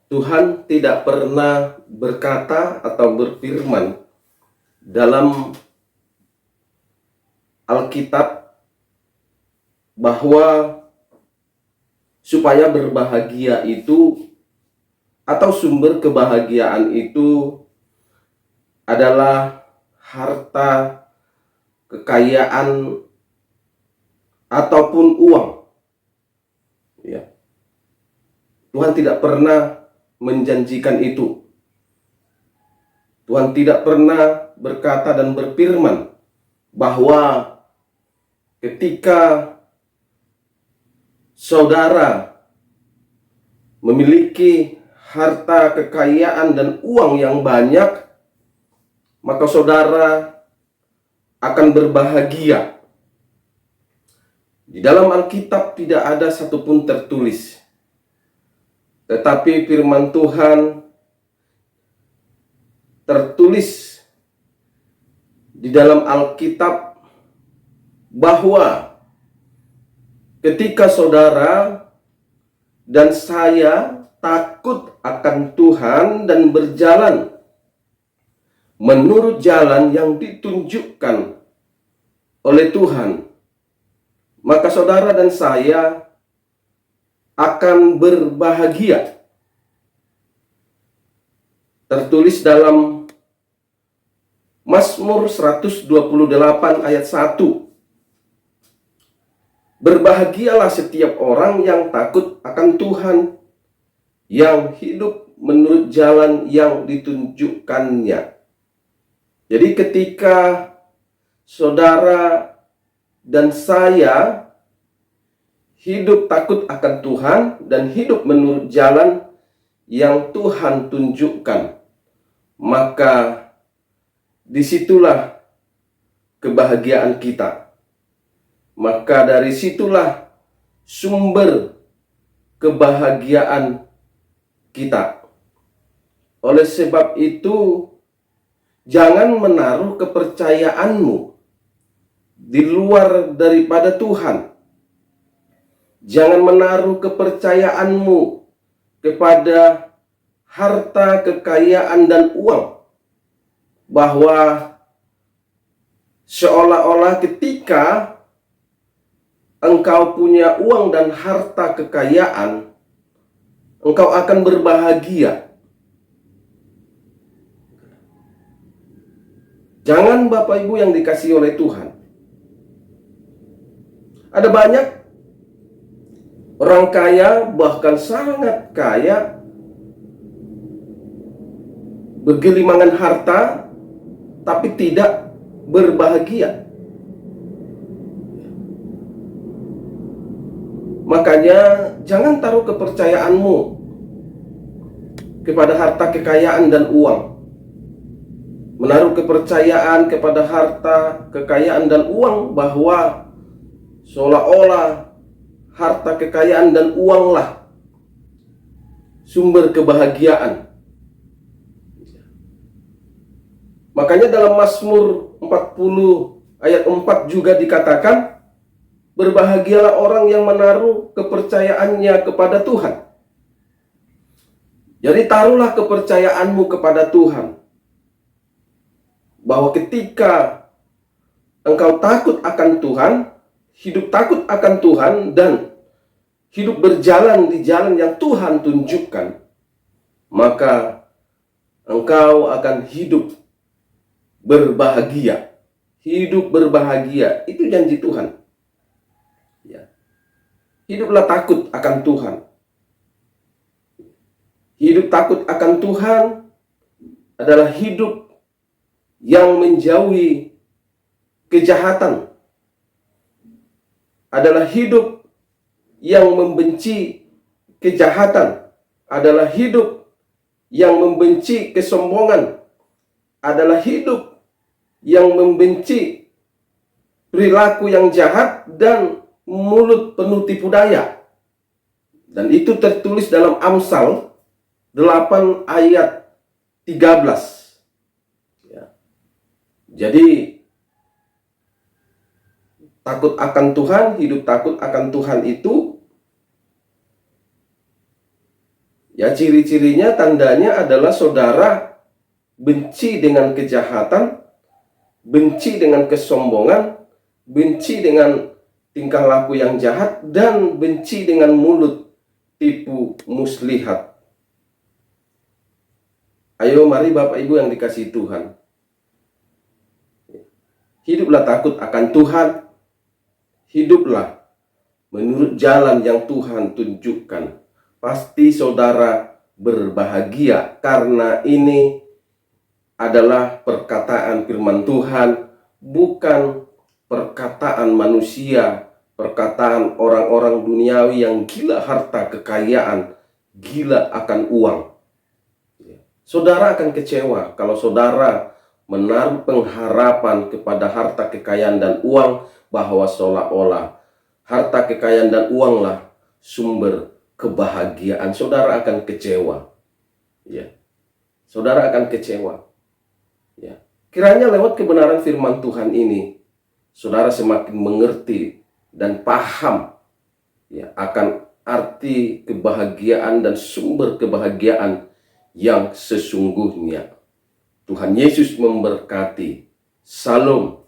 Tuhan tidak pernah berkata atau berfirman dalam Alkitab bahwa supaya berbahagia itu atau sumber kebahagiaan itu adalah harta, kekayaan, ataupun uang. Ya. Tuhan tidak pernah menjanjikan itu. Tuhan tidak pernah berkata dan berfirman bahwa ketika saudara memiliki harta, kekayaan, dan uang yang banyak, maka saudara akan berbahagia. Di dalam Alkitab tidak ada satupun tertulis. Tetapi firman Tuhan tertulis di dalam Alkitab bahwa ketika saudara dan saya takut akan Tuhan dan berjalan menurut jalan yang ditunjukkan oleh Tuhan, maka saudara dan saya akan berbahagia. Tertulis dalam Mazmur 128 ayat 1. Berbahagialah setiap orang yang takut akan Tuhan, yang hidup menurut jalan yang ditunjukkannya. Jadi ketika saudara dan saya hidup takut akan Tuhan dan hidup menurut jalan yang Tuhan tunjukkan, maka disitulah kebahagiaan kita. Maka dari situlah sumber kebahagiaan kita. Oleh sebab itu, jangan menaruh kepercayaanmu di luar daripada Tuhan. Jangan menaruh kepercayaanmu kepada harta, kekayaan, dan uang. Bahwa seolah-olah ketika engkau punya uang dan harta kekayaan, engkau akan berbahagia. Jangan, Bapak Ibu yang dikasihi oleh Tuhan. Ada banyak orang kaya, bahkan sangat kaya, bergelimangan harta, tapi tidak berbahagia. Makanya jangan taruh kepercayaanmu kepada harta, kekayaan, dan uang. Menaruh kepercayaan kepada harta, kekayaan, dan uang bahwa seolah-olah harta, kekayaan, dan uanglah sumber kebahagiaan. Makanya dalam Mazmur 40 ayat 4 juga dikatakan, berbahagialah orang yang menaruh kepercayaannya kepada Tuhan. Jadi taruhlah kepercayaanmu kepada Tuhan. Bahwa ketika engkau takut akan Tuhan, hidup takut akan Tuhan, dan hidup berjalan di jalan yang Tuhan tunjukkan, maka engkau akan hidup berbahagia. Hidup berbahagia, itu janji Tuhan. Ya. Hiduplah takut akan Tuhan. Hidup takut akan Tuhan adalah hidup yang menjauhi kejahatan, adalah hidup yang membenci kejahatan, adalah hidup yang membenci kesombongan, adalah hidup yang membenci perilaku yang jahat dan mulut penuh tipu daya. Dan itu tertulis dalam Amsal 8 ayat 13. Jadi takut akan Tuhan, hidup takut akan Tuhan itu Ya, ciri-cirinya, tandanya adalah saudara benci dengan kejahatan, benci dengan kesombongan, benci dengan tingkah laku yang jahat, dan benci dengan mulut tipu muslihat. Ayo mari Bapak Ibu yang dikasihi Tuhan, hiduplah takut akan Tuhan, hiduplah menurut jalan yang Tuhan tunjukkan. Pasti saudara berbahagia, karena ini adalah perkataan firman Tuhan, bukan perkataan manusia, perkataan orang-orang duniawi yang gila harta kekayaan, gila akan uang. Saudara akan kecewa kalau saudara menaruh pengharapan kepada harta kekayaan dan uang, bahwa seolah-olah harta kekayaan dan uanglah sumber kebahagiaan. Saudara akan kecewa. Ya. Saudara akan kecewa. Ya. Kiranya lewat kebenaran firman Tuhan ini, saudara semakin mengerti dan paham, ya, akan arti kebahagiaan dan sumber kebahagiaan yang sesungguhnya. Tuhan Yesus memberkati. Salam.